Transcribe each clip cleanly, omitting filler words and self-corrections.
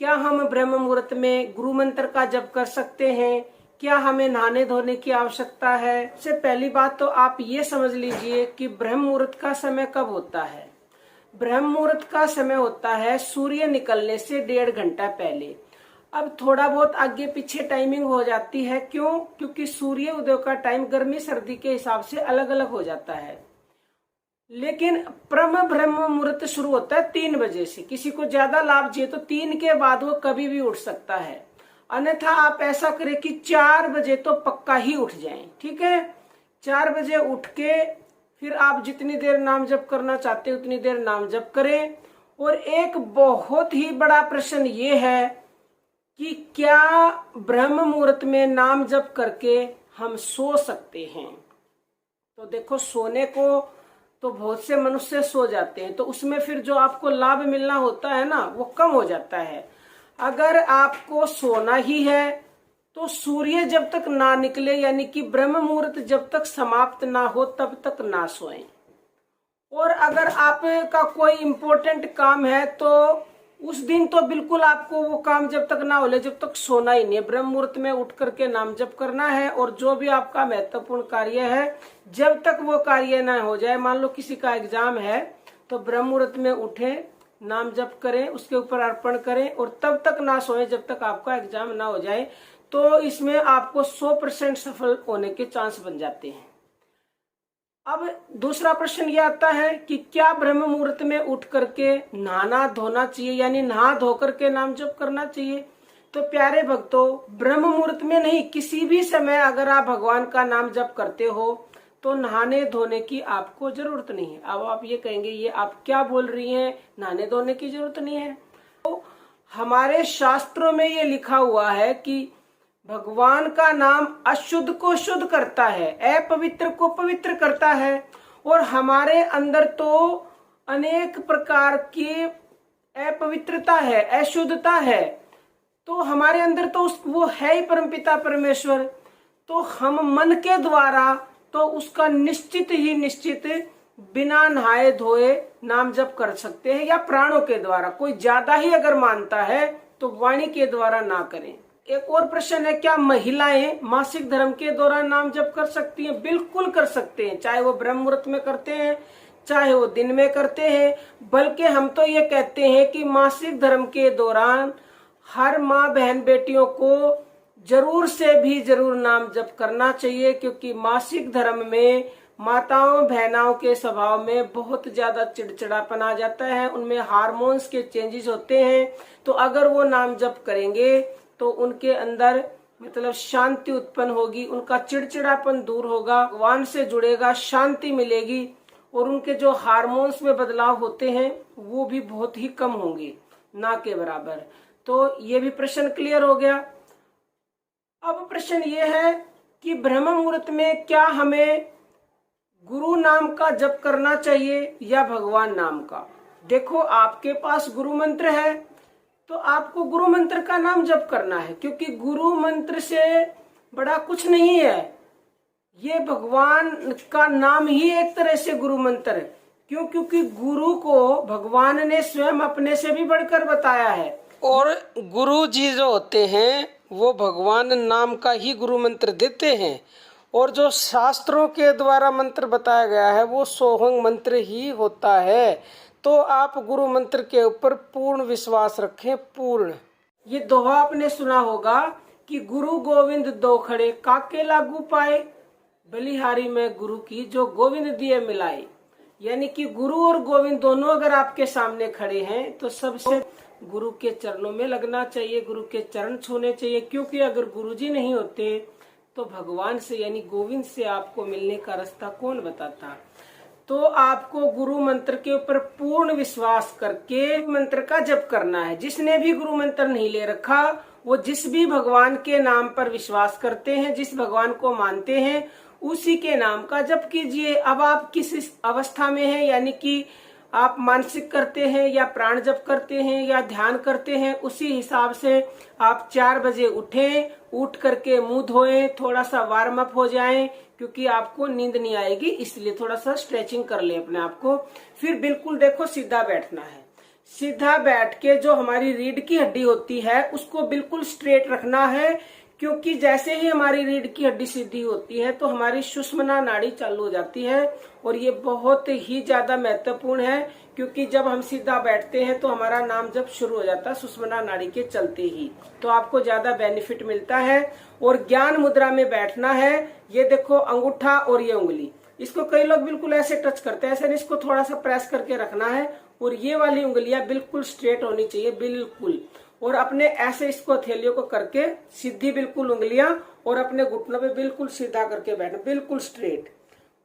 क्या हम ब्रह्म मुहूर्त में गुरु मंत्र का जप कर सकते हैं? क्या हमें नहाने धोने की आवश्यकता है? सबसे पहली बात तो आप ये समझ लीजिए कि ब्रह्म मुहूर्त का समय कब होता है। ब्रह्म मुहूर्त का समय होता है सूर्य निकलने से 1.5 घंटा पहले। अब थोड़ा बहुत आगे पीछे टाइमिंग हो जाती है, क्यों? क्योंकि सूर्य उदय का टाइम गर्मी सर्दी के हिसाब से अलग अलग हो जाता है। लेकिन ब्रह्म मुहूर्त शुरू होता है 3 बजे से। किसी को ज्यादा लाभ चाहिए तो 3 के बाद वो कभी भी उठ सकता है, अन्यथा आप ऐसा करें कि 4 बजे तो पक्का ही उठ जाएं। ठीक है, 4 बजे उठ के फिर आप जितनी देर नाम जप करना चाहते हैं उतनी देर नाम जप करें। और एक बहुत ही बड़ा प्रश्न ये है कि क्या ब्रह्म मुहूर्त में नाम जप करके हम सो सकते हैं? तो देखो, सोने को तो बहुत से मनुष्य सो जाते हैं, तो उसमें फिर जो आपको लाभ मिलना होता है ना, वो कम हो जाता है। अगर आपको सोना ही है तो सूर्य जब तक ना निकले, यानी कि ब्रह्म मुहूर्त जब तक समाप्त ना हो तब तक ना सोएं। और अगर आपका कोई इम्पोर्टेंट काम है तो उस दिन तो बिल्कुल आपको वो काम जब तक ना हो ले, जब तक सोना ही नहीं है। ब्रह्म मुहूर्त में उठ करके नाम जप करना है, और जो भी आपका महत्वपूर्ण कार्य है जब तक वो कार्य ना हो जाए, मान लो किसी का एग्जाम है तो ब्रह्म मुहूर्त में उठे, नाम जप करें, उसके ऊपर अर्पण करें और तब तक ना सोए जब तक आपका एग्जाम ना हो जाए। तो इसमें आपको 100% सफल होने के चांस बन जाते हैं। अब दूसरा प्रश्न ये आता है कि क्या ब्रह्म मुहूर्त में उठ करके नहाना धोना चाहिए, यानी नहा धो करके नाम जप करना चाहिए? तो प्यारे भक्तों, ब्रह्म मुहूर्त में नहीं, किसी भी समय अगर आप भगवान का नाम जप करते हो तो नहाने धोने की आपको जरूरत नहीं है। अब आप ये कहेंगे, ये आप क्या बोल रही हैं, नहाने धोने की जरूरत नहीं है? तो हमारे शास्त्रों में ये लिखा हुआ है कि भगवान का नाम अशुद्ध को शुद्ध करता है, अपवित्र को पवित्र करता है। और हमारे अंदर तो अनेक प्रकार की अपवित्रता है, अशुद्धता है, तो हमारे अंदर तो वो है ही परमपिता परमेश्वर। तो हम मन के द्वारा तो उसका निश्चित ही निश्चित बिना नहाए धोए नाम जप कर सकते हैं, या प्राणों के द्वारा। कोई ज्यादा ही अगर मानता है तो वाणी के द्वारा ना करें। एक और प्रश्न है, क्या महिलाएं मासिक धर्म के दौरान नाम जप कर सकती हैं? बिल्कुल कर सकते हैं, चाहे वो ब्रह्म मुहूर्त में करते हैं चाहे वो दिन में करते हैं। बल्कि हम तो ये कहते हैं कि मासिक धर्म के दौरान हर माँ बहन बेटियों को जरूर से भी जरूर नाम जप करना चाहिए, क्योंकि मासिक धर्म में माताओं बहनाओं के स्वभाव में बहुत ज्यादा चिड़चिड़ापन आ जाता है, उनमें हार्मोन्स के चेंजेस होते हैं। तो अगर वो नाम जप करेंगे तो उनके अंदर मतलब शांति उत्पन्न होगी, उनका चिड़चिड़ापन दूर होगा, भगवान से जुड़ेगा, शांति मिलेगी, और उनके जो हार्मोन्स में बदलाव होते हैं वो भी बहुत ही कम होंगे, ना के बराबर। तो ये भी प्रश्न क्लियर हो गया। अब प्रश्न ये है कि ब्रह्म मुहूर्त में क्या हमें गुरु नाम का जप करना चाहिए या भगवान नाम का? देखो, आपके पास गुरु मंत्र है तो आपको गुरु मंत्र का नाम जप करना है, क्योंकि गुरु मंत्र से बड़ा कुछ नहीं है। ये भगवान का नाम ही एक तरह से गुरु मंत्र है। क्यों? क्योंकि गुरु को भगवान ने स्वयं अपने से भी बढ़कर बताया है, और गुरु जी जो होते हैं वो भगवान नाम का ही गुरु मंत्र देते हैं। और जो शास्त्रों के द्वारा मंत्र बताया गया है वो सोहंग मंत्र ही होता है। तो आप गुरु मंत्र के ऊपर पूर्ण विश्वास रखें, पूर्ण। ये दोहा आपने सुना होगा कि गुरु गोविंद दो खड़े, काके लागू पाए, बलिहारी में गुरु की जो गोविंद दिए मिलाए। यानी कि गुरु और गोविंद दोनों अगर आपके सामने खड़े हैं तो सबसे गुरु के चरणों में लगना चाहिए, गुरु के चरण छूने चाहिए। क्योंकि अगर गुरु जी नहीं होते तो भगवान से यानी गोविंद से आपको मिलने का रास्ता कौन बताता? तो आपको गुरु मंत्र के ऊपर पूर्ण विश्वास करके मंत्र का जप करना है। जिसने भी गुरु मंत्र नहीं ले रखा, वो जिस भी भगवान के नाम पर विश्वास करते हैं, जिस भगवान को मानते हैं, उसी के नाम का जप कीजिए। अब आप किस अवस्था में हैं, यानी कि आप मानसिक करते हैं या प्राण जप करते हैं या ध्यान करते हैं, उसी हिसाब से आप 4 बजे उठें, उठ करके मुंह धोएं, थोड़ा सा वार्म अप हो जाएं, क्योंकि आपको नींद नहीं आएगी, इसलिए थोड़ा सा स्ट्रेचिंग कर ले अपने आप को। फिर बिल्कुल देखो सीधा बैठना है, सीधा बैठ के जो हमारी रीढ़ की हड्डी होती है उसको बिल्कुल स्ट्रेट रखना है, क्योंकि जैसे ही हमारी रीढ़ की हड्डी सीधी होती है तो हमारी सुषुम्ना नाड़ी चालू हो जाती है। और ये बहुत ही ज्यादा महत्वपूर्ण है, क्योंकि जब हम सीधा बैठते हैं तो हमारा नाम जब शुरू हो जाता है सुषुम्ना नाड़ी के चलते ही, तो आपको ज्यादा बेनिफिट मिलता है। और ज्ञान मुद्रा में बैठना है। ये देखो अंगूठा और ये उंगली, इसको कई लोग बिल्कुल ऐसे टच करते हैं, ऐसे नहीं, इसको थोड़ा सा प्रेस करके रखना है। और ये वाली उंगलियां बिल्कुल स्ट्रेट होनी चाहिए, बिल्कुल। और अपने ऐसे इसको हथेलियों को करके सीधी बिल्कुल उंगलियां, और अपने घुटनों पे बिल्कुल सीधा करके बैठना, बिल्कुल स्ट्रेट।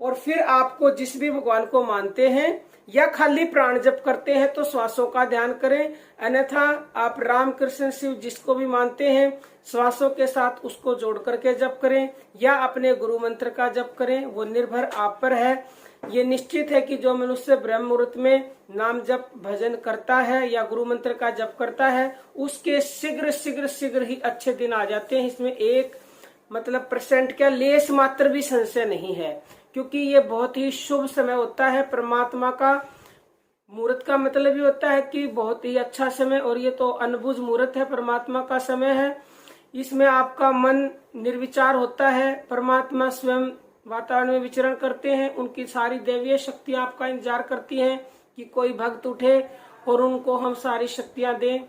और फिर आपको जिस भी भगवान को मानते हैं या खाली प्राण जप करते हैं तो श्वासों का ध्यान करें, अन्यथा आप राम कृष्ण शिव जिसको भी मानते हैं श्वासों के साथ उसको जोड़ करके जप करें, या अपने गुरु मंत्र का जप करें, वो निर्भर आप पर है। ये निश्चित है कि जो मनुष्य ब्रह्म मुहूर्त में नाम जप भजन करता है या गुरु मंत्र का जप करता है उसके शीघ्र शीघ्र शीघ्र ही अच्छे दिन आ जाते हैं। इसमें एक मतलब % क्या लेस मात्र भी संशय नहीं है, क्योंकि ये बहुत ही शुभ समय होता है। परमात्मा का मुहूर्त का मतलब ही होता है कि बहुत ही अच्छा समय, और ये तो अनबुझ मुहूर्त है, परमात्मा का समय है। इसमें आपका मन निर्विचार होता है, परमात्मा स्वयं वातावरण में विचरण करते हैं, उनकी सारी दैवीय शक्तियां आपका इंतजार करती हैं कि कोई भक्त उठे और उनको हम सारी शक्तियां दें।